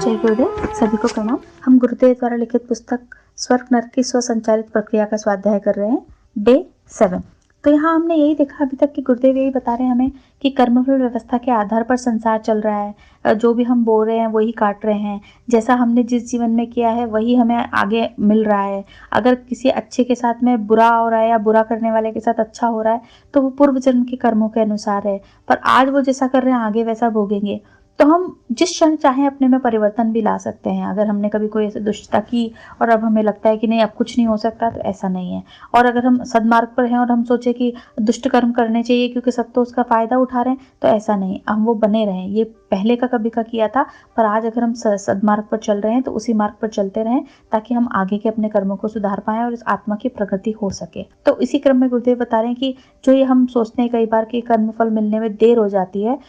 जय गुरुदेव। सभी को प्रणाम। हम गुरुदेव द्वारा लिखित पुस्तक स्वर्ग नरक की स्वसंचालित प्रक्रिया का स्वाध्याय कर रहे हैं, डे 7। तो यहाँ हमने यही देखा अभी तक कि गुरुदेव यही बता रहे हैं हमें कि कर्मफल व्यवस्था के आधार पर संसार चल रहा है। जो भी हम बो रहे हैं वही काट रहे हैं। जैसा हमने जिस जीवन में किया है वही हमें आगे मिल रहा है। अगर किसी अच्छे के साथ में बुरा हो रहा है या बुरा करने वाले के साथ अच्छा हो रहा है तो वो पूर्व जन्म के कर्मों के अनुसार है, पर आज वो जैसा कर रहे हैं आगे वैसा भोगेंगे। तो हम जिस क्षण चाहें अपने में परिवर्तन भी ला सकते हैं। अगर हमने कभी कोई ऐसी दुष्टता की और अब हमें लगता है कि नहीं अब कुछ नहीं हो सकता, तो ऐसा नहीं है। और अगर हम सद्मार्ग पर हैं और हम सोचे कि दुष्ट कर्म करने चाहिए क्योंकि सब तो उसका फायदा उठा रहे हैं, तो ऐसा नहीं, हम वो बने रहें। ये पहले का कभी का किया था, पर आज अगर हम सद्मार्ग पर चल रहे हैं तो उसी मार्ग पर चलते रहें ताकि हम आगे के अपने कर्मों को सुधार पाएं और इस आत्मा की प्रगति हो सके। तो इसी क्रम में गुरुदेव बता रहे हैं कि जो ये हम सोचते हैं कई बार कि कर्मफल मिलने में देर हो जाती है,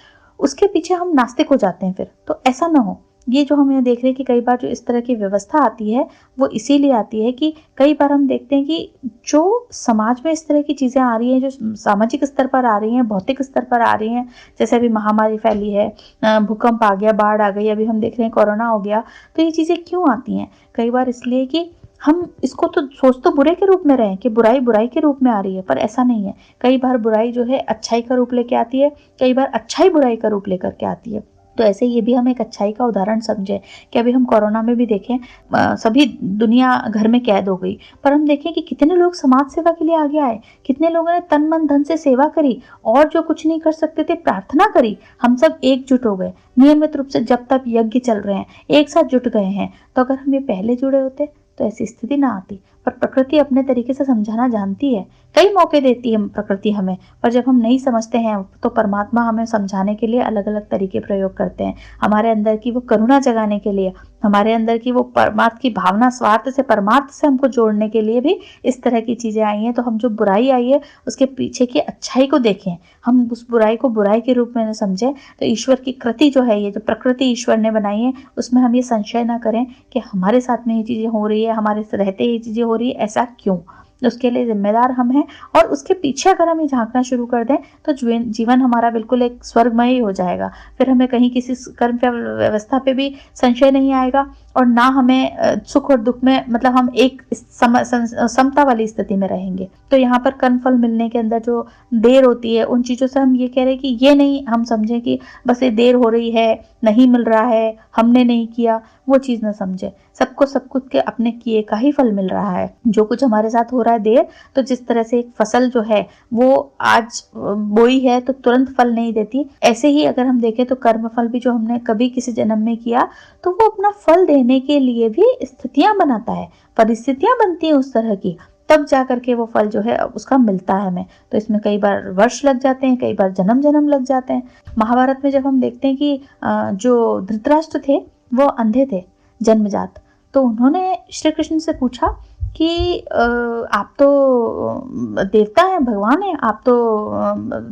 उसके पीछे हम नास्तिक हो जाते हैं। फिर तो ऐसा ना हो। ये जो हम यहाँ देख रहे हैं कि कई बार जो इस तरह की व्यवस्था आती है वो इसीलिए आती है कि कई बार हम देखते हैं कि जो समाज में इस तरह की चीज़ें आ रही हैं, जो सामाजिक स्तर पर आ रही हैं, भौतिक स्तर पर आ रही हैं, जैसे अभी महामारी फैली है, भूकंप आ गया, बाढ़ आ गई, अभी हम देख रहे हैं कोरोना हो गया। तो ये चीज़ें क्यों आती हैं? कई बार इसलिए कि हम इसको तो सोच तो बुरे के रूप में रहे हैं कि बुराई बुराई के रूप में आ रही है, पर ऐसा नहीं है। कई बार बुराई जो है अच्छाई का रूप लेके आती है, कई बार अच्छाई बुराई का रूप लेकर के आती है। तो ऐसे ये भी हम एक अच्छाई का उदाहरण समझे कि अभी हम कोरोना में भी देखें, सभी दुनिया घर में कैद हो गई, पर हम देखें कि कितने लोग समाज सेवा के लिए आगे आए, कितने लोगों ने तन मन धन से सेवा करी और जो कुछ नहीं कर सकते थे प्रार्थना करी। हम सब एकजुट हो गए, नियमित रूप से जब तक यज्ञ चल रहे हैं एक साथ जुट गए हैं। तो अगर हम ये पहले जुड़े होते तो ऐसी स्थिति ना आती। पर प्रकृति अपने तरीके से समझाना जानती है, कई मौके देती है प्रकृति हमें, पर जब हम नहीं समझते हैं तो परमात्मा हमें समझाने के लिए अलग अलग तरीके प्रयोग करते हैं। हमारे अंदर की वो करुणा जगाने के लिए, हमारे अंदर की वो परमार्थ की भावना, स्वार्थ से परमार्थ से हमको जोड़ने के लिए भी इस तरह की चीजें आई हैं। तो हम जो बुराई आई है उसके पीछे की अच्छाई को देखें, हम उस बुराई को बुराई के रूप में न समझें। तो ईश्वर की कृति जो है, ये जो प्रकृति ईश्वर ने बनाई है, उसमें हम ये संशय ना करें कि हमारे साथ में ये चीजें हो रही है, हमारे रहते ये चीजें हो रही है, ऐसा क्यों? उसके लिए जिम्मेदार हम हैं। और उसके पीछे अगर हम ये झांकना शुरू कर दें तो जीवन हमारा बिल्कुल एक स्वर्गमय ही हो जाएगा। फिर हमें कहीं किसी कर्म व्यवस्था पे भी संशय नहीं आएगा और ना हमें सुख और दुख में, मतलब हम एक समता वाली स्थिति में रहेंगे। तो यहाँ पर कर्मफल मिलने के अंदर जो देर होती है, उन चीजों से हम ये कह रहे हैं कि ये नहीं हम समझें कि बस ये देर हो रही है, नहीं मिल रहा है, हमने नहीं किया, वो चीज ना समझे। सबको सब कुछ के अपने किए का ही फल मिल रहा है। जो कुछ हमारे साथ हो रहा है देर, तो जिस तरह से एक फसल जो है वो आज बोई है तो तुरंत फल नहीं देती, ऐसे ही अगर हम देखें तो कर्म फल भी जो हमने कभी किसी जन्म में किया तो वो अपना फल देने के लिए भी स्थितियां बनाता है, परिस्थितियां बनती है उस तरह की, तब जा करके वो फल जो है उसका मिलता है हमें। तो इसमें कई बार वर्ष लग जाते हैं, कई बार जन्म जन्म लग जाते हैं। महाभारत में जब हम देखते हैं कि जो धृतराष्ट्र थे वो अंधे थे जन्मजात, तो उन्होंने श्री कृष्ण से पूछा कि आप तो देवता हैं, भगवान हैं, आप तो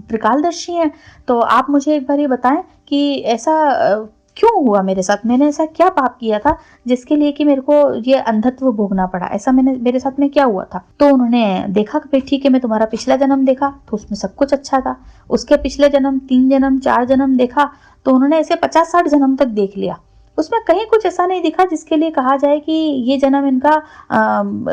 त्रिकालदर्शी हैं, तो आप मुझे एक बार ये बताएं कि ऐसा क्यों हुआ मेरे साथ, मैंने ऐसा क्या पाप किया था जिसके लिए कि मेरे को ये अंधत्व भोगना पड़ा, ऐसा मेरे साथ में क्या हुआ था? तो उन्होंने देखा कि ठीक है, मैं तुम्हारा पिछला जन्म देखा तो उसमें सब कुछ अच्छा था, उसके पिछले जन्म 3 जन्म 4 जन्म देखा, तो उन्होंने ऐसे 50-60 जन्म तक देख लिया। उसमें कहीं कुछ ऐसा नहीं दिखा जिसके लिए कहा जाए कि ये जन्म इनका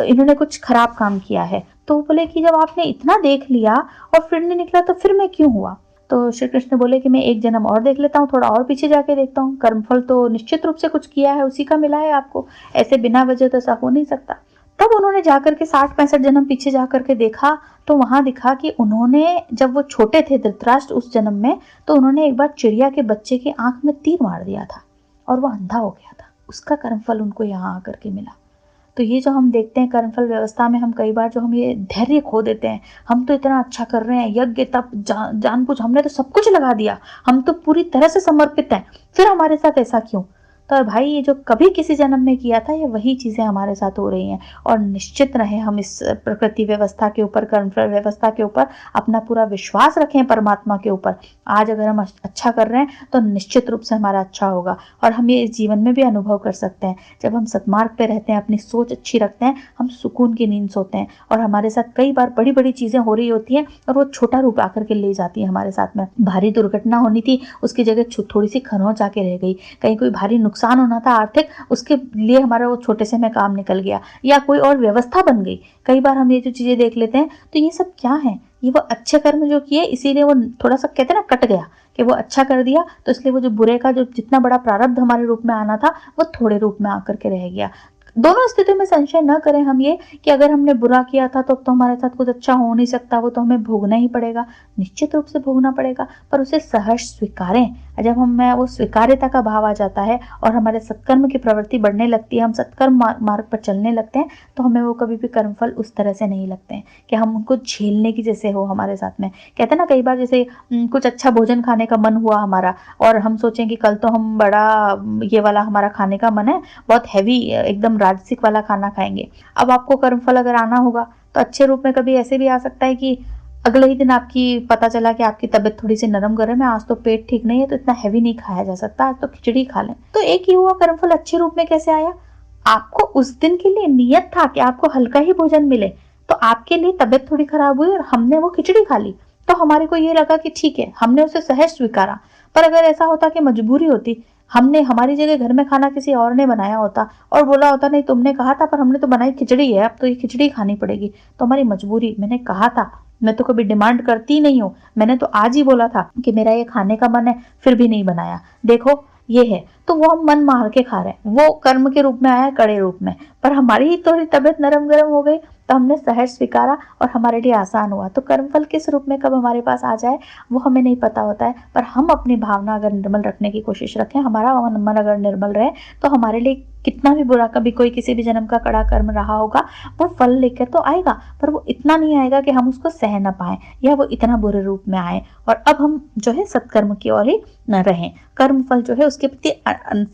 इन्होंने कुछ खराब काम किया है। तो बोले कि जब आपने इतना देख लिया और फिर नहीं निकला तो फिर मैं क्यों हुआ? तो श्री कृष्ण बोले कि मैं एक जन्म और देख लेता हूँ, थोड़ा और पीछे जाके देखता हूँ, कर्मफल तो निश्चित रूप से कुछ किया है उसी का मिला है आपको, ऐसे बिना वजह तो ऐसा हो नहीं सकता। तब उन्होंने जाकर के 60-65 जन्म पीछे जाकर के देखा तो वहां दिखा कि उन्होंने जब वो छोटे थे धृतराष्ट्र उस जन्म में, तो उन्होंने एक बार चिड़िया के बच्चे की आंख में तीर मार दिया था और वो अंधा हो गया था, उसका कर्मफल उनको यहाँ आकर के मिला। तो ये जो हम देखते हैं कर्मफल व्यवस्था में, हम कई बार जो हम ये धैर्य खो देते हैं, हम तो इतना अच्छा कर रहे हैं, यज्ञ तप जानबूझ हमने तो सब कुछ लगा दिया, हम तो पूरी तरह से समर्पित हैं, फिर हमारे साथ ऐसा क्यों? तो भाई ये जो कभी किसी जन्म में किया था ये वही चीजें हमारे साथ हो रही हैं। और निश्चित रहे हम इस प्रकृति व्यवस्था के ऊपर, कर्मफल व्यवस्था के ऊपर अपना पूरा विश्वास रखें परमात्मा के ऊपर। आज अगर हम अच्छा कर रहे हैं तो निश्चित रूप से हमारा अच्छा होगा और हम ये इस जीवन में भी अनुभव कर सकते हैं। जब हम सत्मार्ग पे रहते हैं, अपनी सोच अच्छी रखते हैं, हम सुकून की नींद सोते हैं और हमारे साथ कई बार बड़ी बड़ी चीजें हो रही होती हैं और वो छोटा रूप आकर के ले जाती है हमारे साथ में। भारी दुर्घटना होनी थी, उसकी जगह थोड़ी सी खरोंच आके रह गई, कहीं कोई भारी नुकसान होना था आर्थिक, उसके लिए हमारा वो छोटे से में काम निकल गया, या कोई और व्यवस्था बन गई। कई बार हम ये जो चीजें देख लेते हैं तो ये सब क्या है, ये वो अच्छे कर्म जो किए इसीलिए वो थोड़ा सा कहते हैं ना कट गया, कि वो अच्छा कर दिया तो इसलिए वो जो बुरे का जो जितना बड़ा प्रारब्ध हमारे रूप में आना था वो थोड़े रूप में आकर के रह गया। दोनों स्थितियों में संशय न करें हम ये कि अगर हमने बुरा किया था तो अब तो हमारे साथ कुछ अच्छा हो नहीं सकता, वो तो हमें भोगना ही पड़ेगा, निश्चित रूप से भोगना पड़ेगा, पर उसे सहर्ष स्वीकारें। जब हमें वो स्वीकार्यता का भाव आ जाता है और हमारे सत्कर्म की प्रवृत्ति बढ़ने लगती है, हम सत्कर्म मार्ग पर चलने लगते हैं, तो हमें वो कभी भी कर्मफल उस तरह से नहीं लगते हैं कि हम उनको झेलने की जैसे हो हमारे साथ में। कहते हैं ना कई बार जैसे कुछ अच्छा भोजन खाने का मन हुआ हमारा, और हम सोचें कि कल तो हम बड़ा ये वाला हमारा खाने का मन है, बहुत हैवी एकदम राजसिक वाला खाना खाएंगे। अब आपको कर्मफल अगर आना होगा तो अच्छे रूप में कभी ऐसे भी आ सकता है कि अगले ही दिन आपकी पता चला कि आपकी तबीयत थोड़ी सी नरम गरम है, आज तो पेट ठीक नहीं है तो इतना हैवी नहीं खाया जा सकता, आज तो खिचड़ी खा लें। तो एक ही हुआ कर्मफल अच्छे रूप में कैसे आया, आपको उस दिन के लिए नियत था कि आपको हल्का ही भोजन मिले, तो आपके लिए तबीयत थोड़ी खराब हुई और हमने वो खिचड़ी खा ली, तो हमारे को ये लगा कि ठीक है, हमने उसे सहज स्वीकारा। पर अगर ऐसा होता कि मजबूरी होती, हमने हमारी जगह घर में खाना किसी और ने बनाया होता और बोला होता नहीं तुमने कहा था पर हमने तो बनाई खिचड़ी है, अब तो ये खिचड़ी खानी पड़ेगी, तो हमारी मजबूरी, मैंने कहा था, मैं तो कभी डिमांड करती नहीं हूँ, मैंने तो आज ही बोला था कि मेरा ये खाने का मन है, फिर भी नहीं बनाया, देखो ये है, तो वो हम मन मार के खा रहे हैं, वो कर्म के रूप में आया, कड़े रूप में, पर हमारी ही थोड़ी तबीयत नरम गरम हो गई तो हमने सहज स्वीकारा और हमारे लिए आसान हुआ। तो कर्मफल किस रूप में कब हमारे पास आ जाए वो हमें नहीं पता होता है, पर हम अपनी भावना अगर निर्मल रखने की कोशिश रखें, हमारा मन अगर निर्मल रहे, तो हमारे लिए कितना भी बुरा कभी कोई किसी भी जन्म का कड़ा कर्म रहा होगा वो फल लेकर तो आएगा, पर वो इतना नहीं आएगा कि हम उसको सह न पाए या वो इतना बुरे रूप में आए, और अब हम जो है सत्कर्म की ओर ही न रहें। कर्म फल जो है उसके प्रति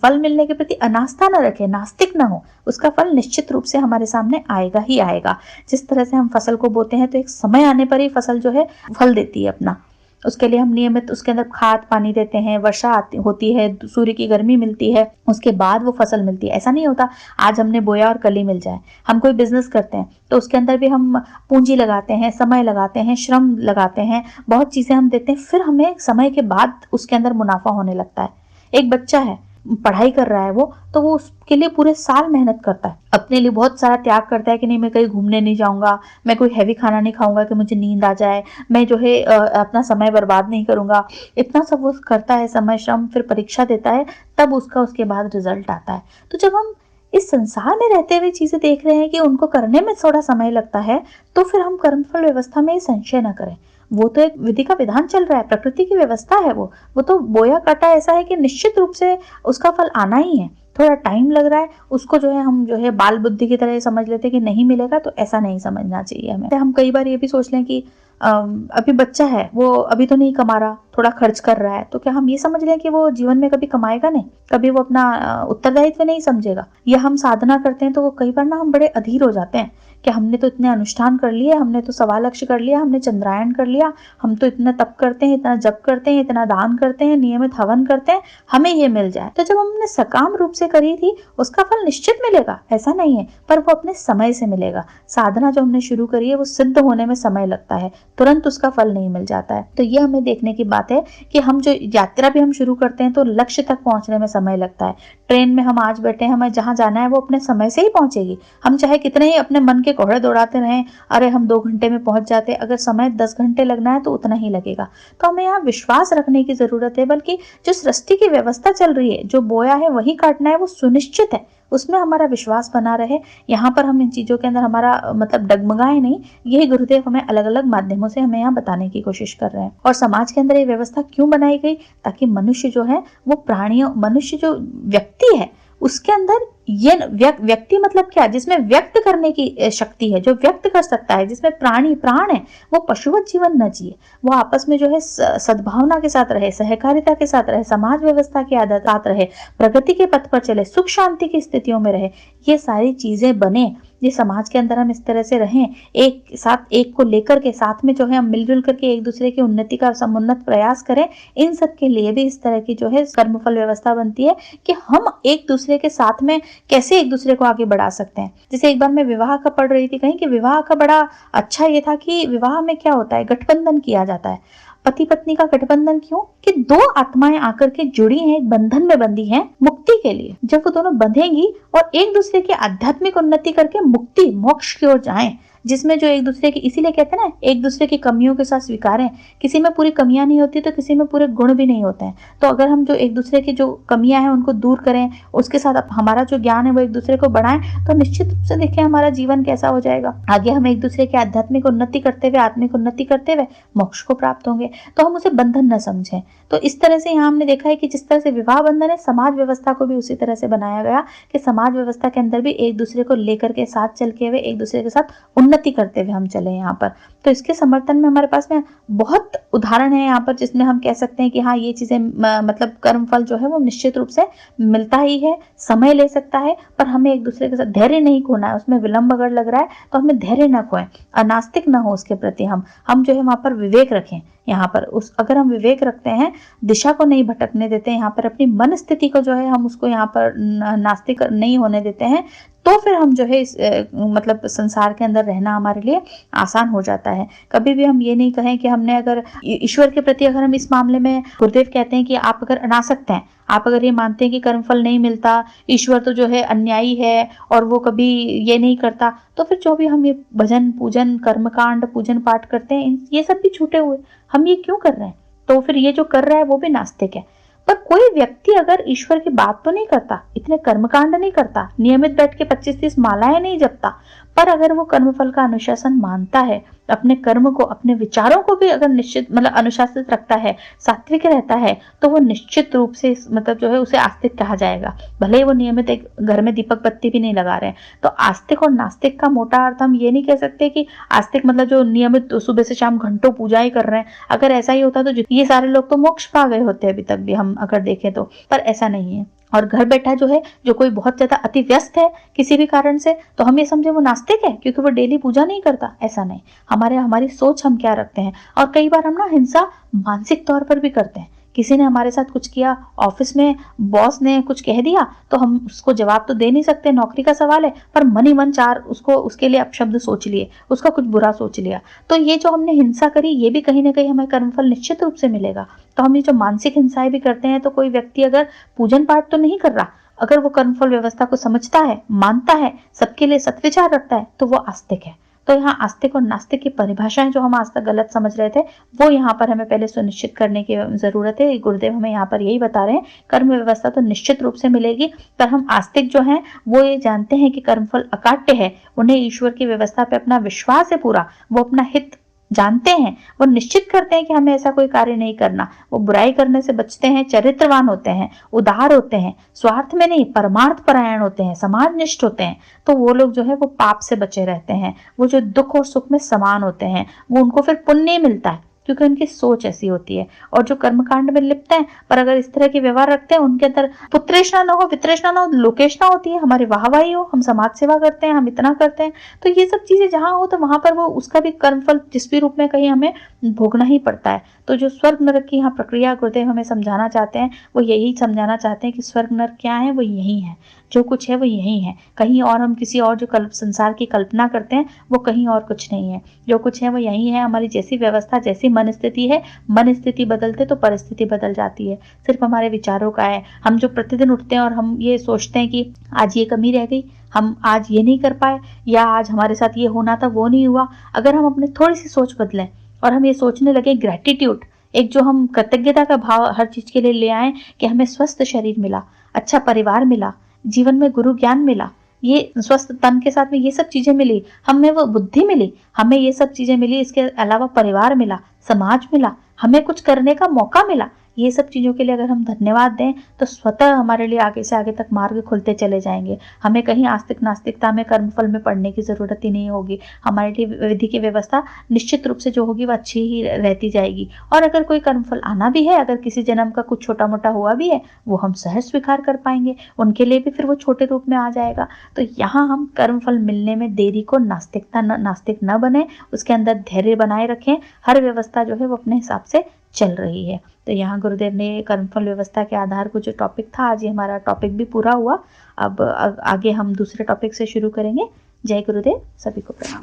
फल मिलने के प्रति अनास्था न रखें, नास्तिक न हो, उसका फल निश्चित रूप से हमारे सामने आएगा ही आएगा। जिस तरह से हम फसल को बोते हैं तो एक समय आने पर ही फसल जो है फल देती है अपना, उसके लिए हम नियमित उसके अंदर खाद पानी देते हैं, वर्षा होती है, सूर्य की गर्मी मिलती है, उसके बाद वो फसल मिलती है। ऐसा नहीं होता आज हमने बोया और कल ही मिल जाए। हम कोई बिजनेस करते हैं तो उसके अंदर भी हम पूंजी लगाते हैं, समय लगाते हैं, श्रम लगाते हैं, बहुत चीजें हम देते हैं, फिर हमें समय के बाद उसके अंदर मुनाफा होने लगता है। एक बच्चा है, पढ़ाई कर रहा है वो, तो वो उसके लिए पूरे साल मेहनत करता है, अपने लिए बहुत सारा त्याग करता है कि नहीं मैं कहीं घूमने नहीं जाऊंगा, मैं कोई हैवी खाना नहीं खाऊंगा कि मुझे नींद आ जाए, मैं जो है अपना समय बर्बाद नहीं करूंगा, इतना सब वो करता है, समय श्रम, फिर परीक्षा देता है, तब उसके बाद रिजल्ट आता है। तो जब हम इस संसार में रहते हुए चीजें देख रहे हैं कि उनको करने में थोड़ा समय लगता है, तो फिर हम कर्मफल व्यवस्था में संशय न करें। वो तो एक विधि का विधान चल रहा है, प्रकृति की व्यवस्था है, वो तो बोया काटा ऐसा है कि निश्चित रूप से उसका फल आना ही है। थोड़ा टाइम लग रहा है उसको जो है हम जो है बाल बुद्धि की तरह समझ लेते हैं कि नहीं मिलेगा, तो ऐसा नहीं समझना चाहिए हमें। हम कई बार ये भी सोच लें कि अभी बच्चा है, वो अभी तो नहीं कमा रहा, थोड़ा खर्च कर रहा है, तो क्या हम ये समझ लें कि वो जीवन में कभी कमाएगा नहीं, कभी वो अपना उत्तरदायित्व नहीं समझेगा। या हम साधना करते हैं तो वो कई बार ना हम बड़े अधीर हो जाते हैं कि हमने तो इतने अनुष्ठान कर लिए, हमने तो सवा लक्ष्य कर लिया, हमने चंद्रायन कर लिया, हम तो इतना तप करते हैं, इतना जप करते हैं, इतना दान करते हैं, नियमित हवन करते हैं, हमें ये मिल जाए। तो जब हमने सकाम रूप से करी थी उसका फल निश्चित मिलेगा, ऐसा नहीं है, पर वो अपने समय से मिलेगा। साधना जो हमने शुरू करी है वो सिद्ध होने में समय लगता है, तुरंत उसका फल नहीं मिल जाता है। तो ये हमें देखने की बात है कि हम जो यात्रा भी हम शुरू करते हैं तो लक्ष्य तक पहुंचने में समय लगता है। ट्रेन में हम आज बैठे हैं, हमें जहां जाना है वो अपने समय से ही पहुंचेगी, हम चाहे कितने ही अपने मन के घोड़े दौड़ाते रहें, अरे हम 2 घंटे में पहुंच जाते, अगर समय 10 घंटे लगना है तो उतना ही लगेगा। तो हमें यहाँ विश्वास रखने की जरूरत है, बल्कि जो सृष्टि की व्यवस्था चल रही है, जो बोया है वही काटना है, वो सुनिश्चित है, उसमें हमारा विश्वास बना रहे। यहाँ पर हम इन चीजों के अंदर हमारा मतलब डगमगाए नहीं, यही गुरुदेव हमें अलग अलग माध्यमों से हमें यहाँ बताने की कोशिश कर रहे हैं। और समाज के अंदर ये व्यवस्था क्यों बनाई गई, ताकि मनुष्य जो है वो प्राणियों, मनुष्य जो व्यक्ति है उसके अंदर ये व्यक्ति मतलब क्या, जिसमें व्यक्त करने की शक्ति है, जो व्यक्त कर सकता है, जिसमें प्राण है, वो पशुवत जीवन न जिए, वो आपस में जो है सद्भावना के साथ रहे, सहकारिता के साथ रहे, समाज व्यवस्था के साथ रहे, प्रगति के पथ पर चले, सुख शांति की स्थितियों में रहे, ये सारी चीजें बने। ये समाज के अंदर हम इस तरह से रहें, एक साथ, एक को लेकर के साथ में जो है हम मिलजुल करके एक दूसरे की उन्नति का समुन्नत प्रयास करें। इन सब के लिए भी इस तरह की जो है कर्मफल व्यवस्था बनती है कि हम एक दूसरे के साथ में कैसे एक दूसरे को आगे बढ़ा सकते हैं। जैसे एक बार मैं विवाह का पढ़ रही थी कहीं कि विवाह का बड़ा अच्छा ये था कि विवाह में क्या होता है, गठबंधन किया जाता है। पति पत्नी का गठबंधन क्यों, कि 2 आत्माएं आकर के जुड़ी हैं, एक बंधन में बंधी हैं, मुक्ति मुक्ति के लिए, जब वो दोनों बंधेंगी और एक दूसरे की आध्यात्मिक उन्नति करके मुक्ति मोक्ष की ओर जाएं, जिसमें जो एक दूसरे की, इसीलिए कहते हैं ना, एक दूसरे की कमियों के साथ स्वीकारें। किसी में पूरी कमियां नहीं होती तो किसी में पूरे गुण भी नहीं होते हैं। तो अगर हम जो एक दूसरे की जो कमियां हैं उनको दूर करें, उसके साथ हमारा जो ज्ञान है वो एक दूसरे को बढ़ाएं, तो निश्चित रूप से देखिए हमारा जीवन कैसा हो जाएगा। आगे हम एक दूसरे की आध्यात्मिक उन्नति करते हुए, आत्मिक उन्नति करते हुए मोक्ष को प्राप्त होंगे। तो हम उसे बंधन न समझें। तो इस तरह से यहाँ हमने देखा है कि जिस तरह से विवाह बंधन है, समाज व्यवस्था को भी उसी तरह से बनाया गया कि समाज व्यवस्था के अंदर भी एक दूसरे को लेकर के साथ चल के हुए एक दूसरे के साथ उन्नति करते हुए हम चले यहाँ पर। तो इसके समर्थन में हमारे पास में बहुत उदाहरण है यहाँ पर, जिसमें हम कह सकते हैं कि हाँ, ये चीजें मतलब कर्म फल जो है वो निश्चित रूप से मिलता ही है, समय ले सकता है, पर हमें एक दूसरे के साथ धैर्य नहीं खोना है। उसमें विलंब अगर लग रहा है तो हमें धैर्य न खोएं, अनास्तिक न हो उसके प्रति। हम जो है वहां पर विवेक रखें। यहाँ पर अगर हम विवेक रखते हैं, दिशा को नहीं भटकने देते हैं, यहाँ पर अपनी मन स्थिति को जो है हम उसको यहाँ पर नास्तिक नहीं होने देते हैं, तो फिर हम जो है इस मतलब संसार के अंदर रहना हमारे लिए आसान हो जाता है। कभी भी हम ये नहीं कहें कि हमने अगर ईश्वर के प्रति, अगर हम इस मामले में, गुरुदेव कहते हैं कि आप अगर अनासक्त हैं, आप अगर ये मानते हैं कि कर्मफल नहीं मिलता, ईश्वर तो जो है अन्यायी है और वो कभी ये नहीं करता, तो फिर जो भी हम ये भजन पूजन कर्मकांड पूजन पाठ करते हैं, ये सब भी छूटे हुए, हम ये क्यों कर रहे हैं? तो फिर ये जो कर रहा है वो भी नास्तिक है। पर कोई व्यक्ति अगर ईश्वर की बात तो नहीं करता, इतने कर्मकांड नहीं करता, नियमित बैठ के 25-30 मालाएं नहीं जपता, पर अगर वो कर्मफल का अनुशासन मानता है, अपने कर्म को, अपने विचारों को भी अगर निश्चित मतलब अनुशासित रखता है, सात्विक रहता है, तो वो निश्चित रूप से मतलब जो है उसे आस्तिक कहा जाएगा। भले ही वो नियमित एक घर में दीपक बत्ती भी नहीं लगा रहे हैं। तो आस्तिक और नास्तिक का मोटा अर्थ हम ये नहीं कह सकते कि आस्तिक मतलब जो नियमित सुबह से शाम घंटों पूजा ही कर रहे हैं। अगर ऐसा ही होता तो ये सारे लोग तो मोक्ष पा गए होते अभी तक भी, हम अगर देखें तो, पर ऐसा नहीं है। और घर बैठा जो है, जो कोई बहुत ज्यादा अति व्यस्त है किसी भी कारण से, तो हम ये समझे वो नास्तिक है क्योंकि वो डेली पूजा नहीं करता, ऐसा नहीं। हमारी सोच हम क्या रखते हैं। और कई बार हम ना हिंसा मानसिक तौर पर भी करते हैं। किसी ने हमारे साथ कुछ किया, ऑफिस में बॉस ने कुछ कह दिया, तो हम उसको जवाब तो दे नहीं सकते, नौकरी का सवाल है, पर मन ही मन चार उसके लिए अपशब्द सोच लिए, उसका कुछ बुरा सोच लिया। तो ये जो हमने हिंसा करी, ये भी कहीं ना कहीं हमें कर्मफल निश्चित रूप से मिलेगा। तो हम ये जो मानसिक हिंसाएं भी करते हैं, तो कोई व्यक्ति अगर पूजन पाठ तो नहीं कर रहा, अगर वो कर्मफल व्यवस्था को समझता है, मानता है, सबके लिए सत्विचार रखता है, तो वो आस्तिक है। तो यहाँ आस्तिक और नास्तिक की परिभाषाएं जो हम आज तक गलत समझ रहे थे, वो यहाँ पर हमें पहले सुनिश्चित करने की जरूरत है। गुरुदेव हमें यहाँ पर यही बता रहे हैं, कर्म व्यवस्था तो निश्चित रूप से मिलेगी, पर हम आस्तिक जो हैं वो ये जानते हैं कि कर्मफल अकाट्य है, उन्हें ईश्वर की व्यवस्था पे अपना विश्वास है पूरा, वो अपना हित जानते हैं, वो निश्चित करते हैं कि हमें ऐसा कोई कार्य नहीं करना, वो बुराई करने से बचते हैं, चरित्रवान होते हैं, उदार होते हैं, स्वार्थ में नहीं परमार्थ परायण होते हैं, समाजनिष्ठ होते हैं। तो वो लोग जो है वो पाप से बचे रहते हैं, वो जो दुख और सुख में समान होते हैं, वो उनको फिर पुण्य मिलता है क्योंकि उनकी सोच ऐसी होती है। और जो कर्मकांड में लिप्त हैं, पर अगर इस तरह के व्यवहार रखते हैं, उनके अंदर पुत्रेष्णा ना हो, वित्रेष्णा ना हो, लोकेष्णा होती है, हमारी वाहवाही हो, हम समाज सेवा करते हैं, हम इतना करते हैं, तो ये सब चीजें जहां हो तो वहां पर वो उसका भी कर्मफल जिस भी रूप में कहीं हमें भोगना ही पड़ता है। तो जो स्वर्ग नरक की यहाँ प्रक्रिया गुरुदेव हमें समझाना चाहते हैं, वो यही समझाना चाहते हैं कि स्वर्ग नरक क्या है, वो यही है, जो कुछ है वो यही है, कहीं और हम किसी और जो संसार की कल्पना करते हैं वो कहीं और कुछ नहीं है, जो कुछ है वो यही है। हमारी जैसी व्यवस्था, जैसी मन स्थिति है, मन स्थिति बदलते तो परिस्थिति बदल जाती है, सिर्फ हमारे विचारों का है। हम जो प्रतिदिन उठते हैं और हम ये सोचते हैं कि आज ये कमी रह गई, हम आज ये नहीं कर पाए, या आज हमारे साथ ये होना था वो नहीं हुआ, अगर हम अपने थोड़ी सी सोच बदलें और हम ये सोचने लगे ग्रेटिट्यूड, एक जो हम कृतज्ञता का भाव हर चीज के लिए ले आए कि हमें स्वस्थ शरीर मिला, अच्छा परिवार मिला, जीवन में गुरु ज्ञान मिला, ये स्वस्थ तन के साथ में ये सब चीजें मिली, हमें वो बुद्धि मिली, हमें ये सब चीजें मिली, इसके अलावा परिवार मिला, समाज मिला, हमें कुछ करने का मौका मिला, ये सब चीजों के लिए अगर हम धन्यवाद दें तो स्वतः हमारे लिए आगे से आगे तक मार्ग खुलते चले जाएंगे। हमें कहीं आस्तिक नास्तिकता में कर्मफल में पड़ने की जरूरत ही नहीं होगी। हमारे लिए विधि की व्यवस्था निश्चित रूप से जो होगी वो अच्छी ही रहती जाएगी। और अगर कोई कर्मफल आना भी है, अगर किसी जन्म का कुछ छोटा मोटा हुआ भी है, वो हम सहज स्वीकार कर पाएंगे, उनके लिए भी फिर वो छोटे रूप में आ जाएगा। तो यहाँ हम कर्मफल मिलने में देरी को नास्तिक न बने, उसके अंदर धैर्य बनाए रखें। हर व्यवस्था जो है वो अपने हिसाब से चल रही है। तो यहाँ गुरुदेव ने कर्मफल व्यवस्था के आधार को जो टॉपिक था, आज ये हमारा टॉपिक भी पूरा हुआ। अब आगे हम दूसरे टॉपिक से शुरू करेंगे। जय गुरुदेव, सभी को प्रणाम।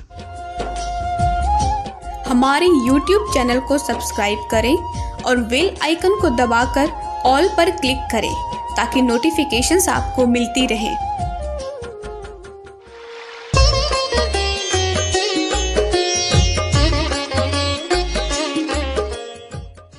हमारे YouTube चैनल को सब्सक्राइब करें और बेल आइकन को दबाकर ऑल पर क्लिक करें ताकि नोटिफिकेशंस आपको मिलती रहे।